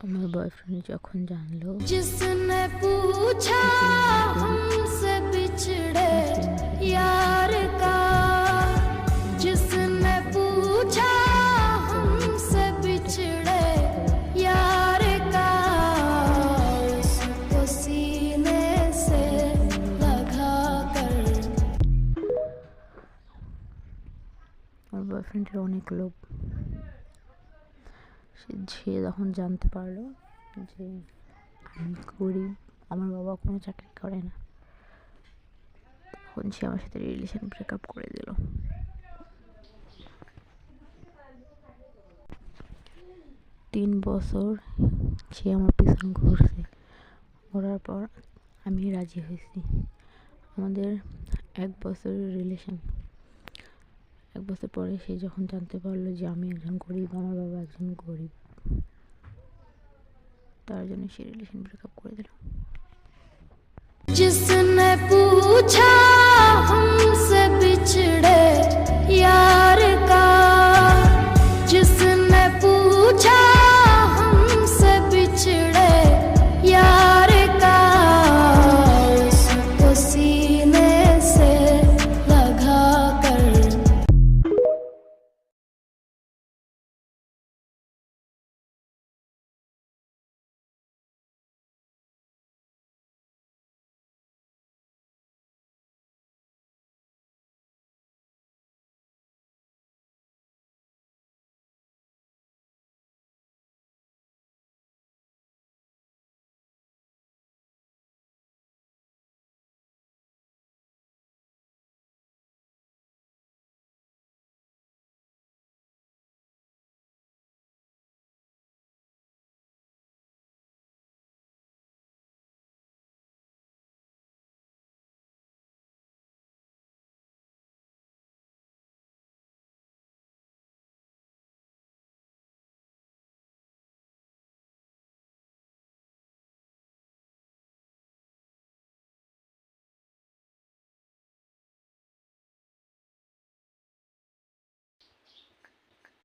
আমার বয়ফ্রেন্ড যখন জানলো जिसने पूछा हमसे बिछड़े यार का, जिसने पूछा हमसे बिछड़े यार का, उसको सीने से लगा कर। আমার বয়ফ্রেন্ডের অনেক লোভ। সে যখন জানতে পারলো যে আমি গরিব, আমার বাবা কোনো চাকরি করে না, তখন সে আমার সাথে রিলেশন ব্রেকআপ করে দিল। 3 বছর সে আমার পিছন ঘুরছে, ঘোরার পর আমি রাজি হয়েছি। আমাদের 1 বছরের রিলেশন। 1 বছর পরে সে যখন জানতে পারলো যে আমি একজন গরিব, আমার বাবা একজন গরিব, তার জন্য সে রিলেশন ব্রেকআপ করে দিল।